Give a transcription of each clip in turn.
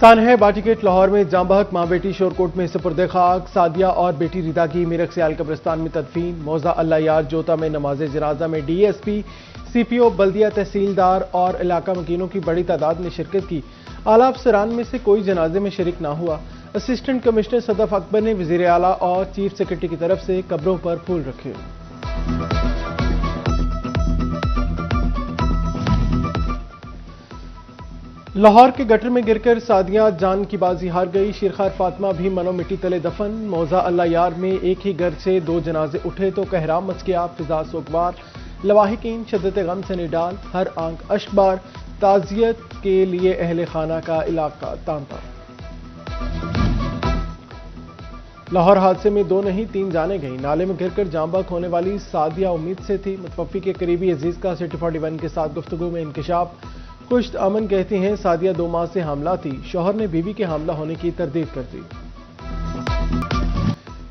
सानह बाटीगेट लाहौर में जांबहक मां बेटी शोरकोट में सुपुर्द खाक। सादिया और बेटी रिदा की मीरक सियाल कब्रिस्तान में तदफीन। मौजा अल्लाह यार जोता में नमाज जनाजा में डीएसपी, सीपीओ, बल्दिया तहसीलदार और इलाका मकीनों की बड़ी तादाद ने शिरकत की। आला अफसरान में से कोई जनाजे में शरीक ना हुआ। असिस्टेंट कमिश्नर सदफ अकबर ने वजीर आला और चीफ सेक्रेटरी की तरफ से कब्रों पर फूल रखे। लाहौर के गटर में गिरकर सादिया जान की बाजी हार गई। शेरखार फातिमा भी मनो मिट्टी तले दफन। मौजा अल्लाह यार में एक ही घर से दो जनाजे उठे तो कहराम मच गया। फिजा सोगवार, लवाहिकीन शद्दत गम से निडाल, हर आंख अश्कबार। ताजियत के लिए अहले खाना का इलाका तांता। लाहौर हादसे में दो नहीं 3 जाने गई। नाले में गिरकर जांबहक होने वाली सादिया उम्मीद से थी। मुतवफ़ी के करीबी अजीज का सिटी 41 के साथ गुफ्तगू में इंकशाफ। खुश्त अमन कहती हैं सादिया 2 माह से हामला थी। शौहर ने बीवी के हामला होने की तरदीद कर दी।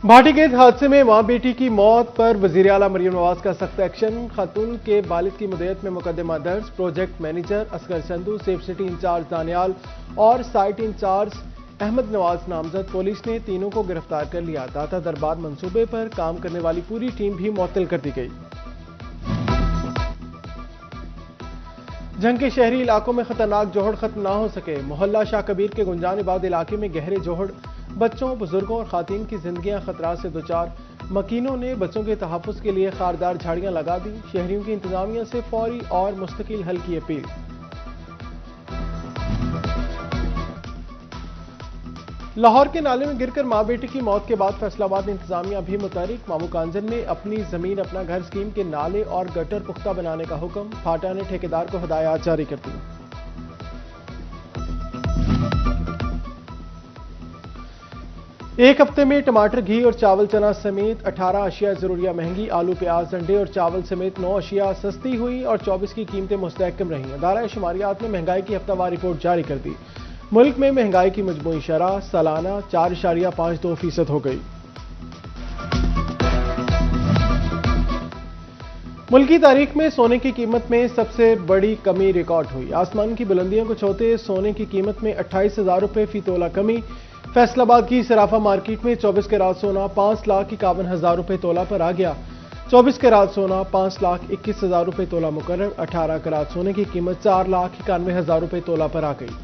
भाटीगेट हादसे में मां बेटी की मौत पर वजीर आला मरियम नवाज का सख्त एक्शन। खातून के वालिद की मुद्दत में मुकदमा दर्ज। Project manager Asghar Sandhu, safe city incharge Daniyal और साइट इंचार्ज अहमद नवाज नामजद। पुलिस ने तीनों को गिरफ्तार कर लिया। दाता दरबार मंसूबे पर काम करने वाली पूरी टीम भी मुअत्तल कर दी गई। जंग के शहरी इलाकों में खतरनाक जोहड़ खत्म ना हो सके। मोहल्ला शाह कबीर के गुंजानिबाद इलाके में गहरे जोहड़। बच्चों, बुजुर्गों और खातीन की जिंदगियां खतरात से दोचार। मकीनों ने बच्चों के तहफ़्फ़ुज़ के लिए खारदार झाड़ियां लगा दी। शहरियों की इंतजामिया से फौरी और मुस्तकिल हल की अपील। लाहौर के नाले में गिरकर मां बेटी की मौत के बाद फैसलाबाद इंतजामिया भी मुतहरिक। मामू कांजन ने अपनी जमीन अपना घर स्कीम के नाले और गटर पुख्ता बनाने का हुक्म। फाटा ने ठेकेदार को हिदायत जारी कर दी। एक हफ्ते में टमाटर, घी और चावल चना समेत 18 अशिया जरूरिया महंगी। आलू, प्याज, अंडे और चावल समेत 9 अशिया सस्ती हुई और 24 की कीमतें मुस्तहकम रहीं। अदारा शुमारियात ने महंगाई की हफ्तावार रिपोर्ट जारी कर दी। मुल्क में महंगाई की मजमूई शरह सालाना 4.52% हो गई। मुल्क की तारीख में सोने की कीमत में सबसे बड़ी कमी रिकॉर्ड हुई। आसमान की बुलंदियों को छूते सोने की कीमत में 28,000 रुपये फी तोला कमी। फैसलाबाद की सराफा मार्केट में 24 कैरात सोना 5,51,000 रुपये तोला पर आ गया। 24 कैरात सोना 5,21,000 रुपये तोला मुकर्रर। 18 कैरात सोने की कीमत 4,91,000 रुपये तोला पर आ गई।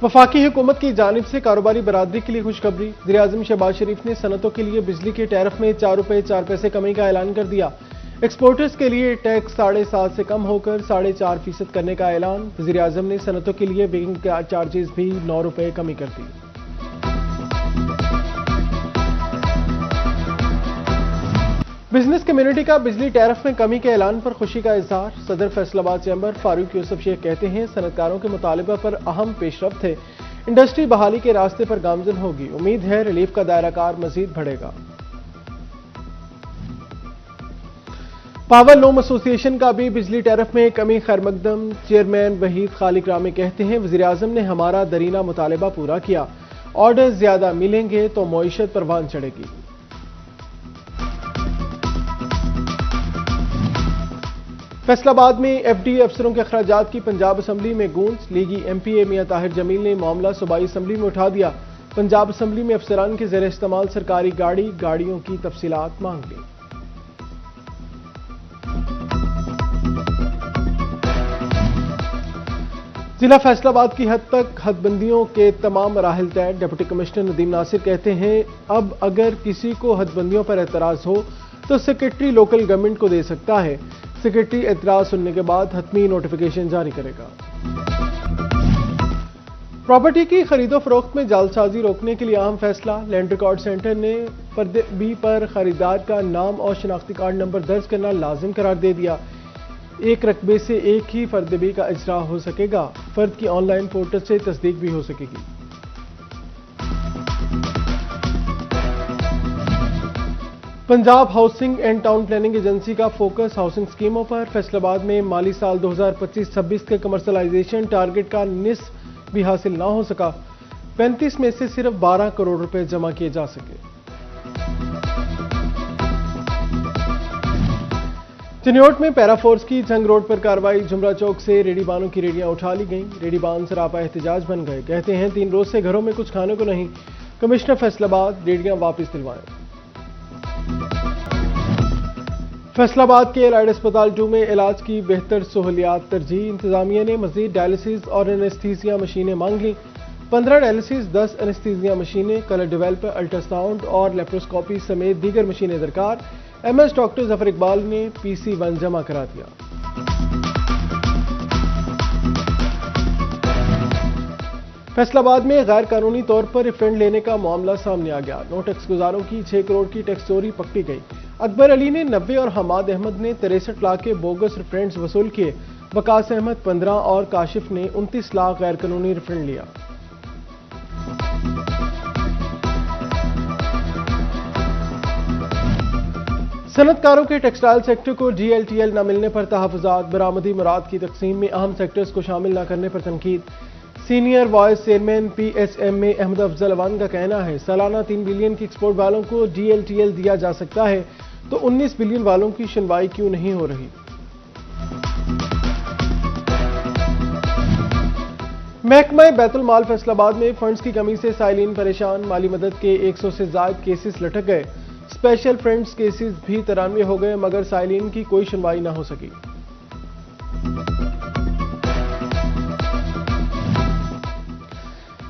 वफाकी हुकूमत की जानिब से कारोबारी बरादरी के लिए खुशखबरी। वज़ीर-ए-आज़म शहबाज शरीफ ने सनतों के लिए बिजली के टैरिफ में 4 रुपये 4 पैसे कमी का ऐलान कर दिया। एक्सपोर्टर्स के लिए टैक्स 7.5% से कम होकर 4.5% करने का ऐलान। वज़ीर-ए-आज़म ने सनतों के लिए बेकिंग चार्जेस भी 9 रुपये कमी कर दी। बिजनेस कम्युनिटी का बिजली टैरिफ में कमी के ऐलान पर खुशी का इजहार। सदर फैसलाबाद चैम्बर फारूक यूसुफ शेख कहते हैं सनतकारों के मुतालिबा पर अहम पेशरफ्त है। इंडस्ट्री बहाली के रास्ते पर गामजन होगी। उम्मीद है रिलीफ का दायरा कार मजीद बढ़ेगा। पावर लूम एसोसिएशन का भी बिजली टैरिफ में कमी खैर मकदम। चेयरमैन वहीद खालिक रामी कहते हैं वज़ीर-ए-आज़म ने हमारा दरीना मुतालिबा पूरा किया। ऑर्डर ज्यादा मिलेंगे तो मईशत परवान चढ़ेगी। फैसलाबाद में एफडी अफसरों के अखराजात की पंजाब असम्बली में गूंज। लीगी एमपीए मियां ताहिर जमील ने मामला सूबाई असम्बली में उठा दिया। पंजाब असम्बली में अफसरान के ज़ेर इस्तेमाल सरकारी गाड़ियों की तफसीलात मांग ली। जिला फैसलाबाद की हद तक हदबंदियों के तमाम मराहिल तय। डिप्टी कमिश्नर नदीम नासिर कहते हैं अब अगर किसी को हदबंदियों पर एतराज हो तो सेक्रेटरी लोकल गवर्नमेंट को दे सकता है। सेक्रेटरी एतराज सुनने के बाद हतमी नोटिफिकेशन जारी करेगा। प्रॉपर्टी की खरीदो फरोख्त में जालसाजी रोकने के लिए अहम फैसला। लैंड रिकॉर्ड सेंटर ने फर्द बी पर खरीदार का नाम और शनाख्ती कार्ड नंबर दर्ज करना लाजिम करार दे दिया। एक रकबे से एक ही फर्द बी का इजरा हो सकेगा। फर्द की ऑनलाइन पोर्टल से तस्दीक भी हो सकेगी। Punjab housing and town planning agency का फोकस हाउसिंग स्कीमों पर। फैसलाबाद में माली साल 2025-26 के कमर्शलाइजेशन टारगेट का निस्फ भी हासिल ना हो सका। 35 में से सिर्फ 12 करोड़ रुपए जमा किए जा सके। चिन्योट में पैरा फोर्स की जंग रोड पर कार्रवाई। जुमरा चौक से रेडी बानों की रेडियां उठा ली गईं। रेडी बान सरापा एहतजाज बन गए। कहते हैं 3 रोज से घरों में कुछ खाने को नहीं। कमिश्नर फैसलाबाद रेडियां वापस दिलवाएं। फैसलाबाद के एलाइड अस्पताल 2 में इलाज की बेहतर सहूलियात तरजीह। इंतजामिया ने मजीद डायलिसिस और एनेस्थीसिया मशीनें मांग ली। 15 डायलिसिस, 10 एनेस्थीसिया मशीनें, कलर डेवलपर, अल्ट्रासाउंड और लेप्रोस्कोपी समेत दीगर मशीनें दरकार। एमएस डॉक्टर जफर इकबाल ने PC1 जमा करा दिया। फैसलाबाद में गैर कानूनी तौर पर रिफंड लेने का मामला सामने आ गया। नो टैक्स गुजारों की 6 करोड़ की टैक्स चोरी पकड़ी गई। अकबर अली ने 90 और हमाद अहमद ने 63 लाख के बोगस रिफंड्स वसूल किए। वकास अहमद 15 और काशिफ ने 29 लाख गैर कानूनी रिफंड लिया। सनतकारों के टेक्सटाइल सेक्टर को DLTL न मिलने पर तहफुजात। बरामदी मुराद की तकसीम में अहम सेक्टर्स को शामिल न करने पर तनकीद। सीनियर वाइस चेयरमैन PSM में अहमद अफजल अवान का कहना है सालाना 3 बिलियन की एक्सपोर्ट वालों को DLTL दिया जा सकता है तो 19 बिलियन वालों की सुनवाई क्यों नहीं हो रही। महकमा बैतुल माल फैसलाबाद में फंड्स की कमी से साइलिन परेशान। माली मदद के 100 से ज्यादा केसेस लटक गए। स्पेशल फ्रेंड्स केसेस भी 93 हो गए मगर साइलिन की कोई सुनवाई न हो सकी।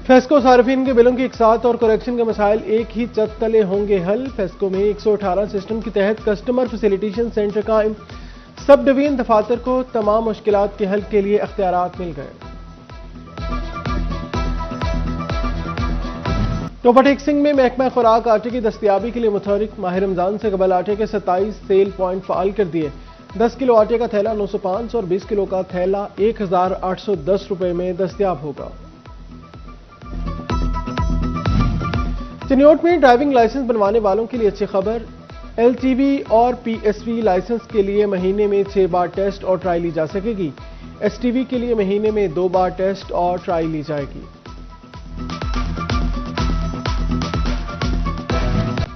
फेस्को सार्फिन के बिलों की इकसात और करेक्शन के मसाइल एक ही छत तले होंगे हल। फेस्को में 118 सिस्टम के तहत कस्टमर फैसिलिटेशन सेंटर कायम। सब डिवीजन दफातर को तमाम मुश्किलात के हल के लिए अख्तियारात मिल गए। टोपा सिंह में महकमा खुराक आटे की दस्तयाबी के लिए मुतहरिक। माह रमजान से कबल आटे के 27 सेल पॉइंट फाल कर दिए। 10 किलो आटे का थैला 905 और 20 किलो का थैला 1810 रुपए में दस्तयाब होगा। चिन्योट में ड्राइविंग लाइसेंस बनवाने वालों के लिए अच्छी खबर। LTV और PSV लाइसेंस के लिए महीने में 6 बार टेस्ट और ट्राई ली जा सकेगी। STV के लिए महीने में 2 बार टेस्ट और ट्राई ली जाएगी।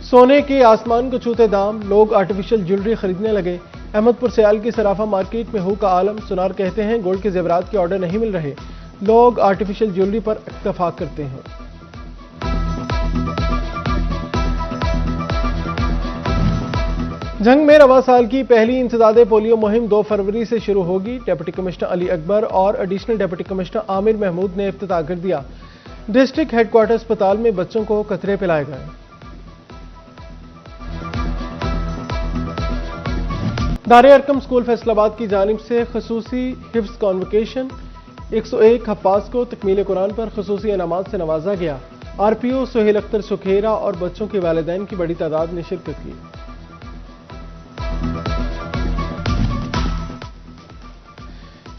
सोने के आसमान को छूते दाम। लोग आर्टिफिशियल ज्वेलरी खरीदने लगे। अहमदपुर सियाल की सराफा मार्केट में हु का आलम। सुनार कहते हैं गोल्ड के जेवरात के ऑर्डर नहीं मिल रहे। लोग आर्टिफिशियल ज्वेलरी पर इत्तफाक करते हैं। जंग में रवा साल की पहली इंसदादे पोलियो मुहिम 2 फरवरी से शुरू होगी। डिप्टी कमिश्नर अली अकबर और additional deputy commissioner Amir Mahmood ने इफ्तिताह कर दिया। डिस्ट्रिक्ट हेडक्वार्टर अस्पताल में बच्चों को कतरे पिलाए गए। दारे अरकम स्कूल फैसलाबाद की जानिब से खसूसी हिफ्ज कॉन्वोकेशन। 101 हफ्फाज को तकमील कुरान पर खसूसी इनामात से नवाजा गया। RPO सुहेल अख्तर सुखेरा और बच्चों के वालिदैन की बड़ी तादाद ने शिरकत की।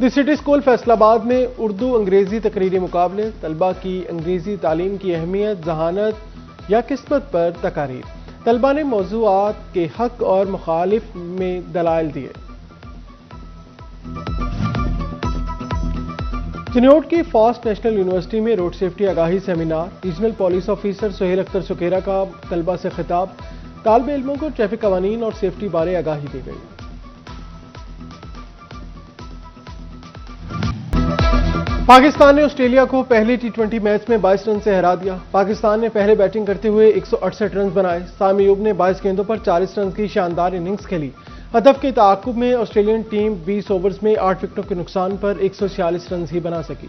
द सिटी स्कूल फैसलाबाद में उर्दू अंग्रेजी तकरीरी मुकाबले। तलबा की अंग्रेजी तालीम की अहमियत, जहानत या किस्मत पर तकारीर। तलबा ने मौज़ूआत के हक और मुखालिफ में दलाइल दिए। चिन्योट की फॉस्ट नेशनल यूनिवर्सिटी में रोड सेफ्टी आगाही सेमिनार। Regional police officer Suhail Akhtar Sukhera का तलबा से खिताब। तालिब इल्मों को ट्रैफिक कवानीन और सेफ्टी बारे आगाही दी गई। पाकिस्तान ने ऑस्ट्रेलिया को पहले T20 मैच में 22 रन से हरा दिया। पाकिस्तान ने पहले बैटिंग करते हुए 168 रन बनाए। सामी अयूब ने 22 गेंदों पर 40 रन की शानदार इनिंग्स खेली। हदफ के ताक़ुब में ऑस्ट्रेलियन टीम 20 ओवर्स में 8 विकेटों के नुकसान पर 146 रन ही बना सकी।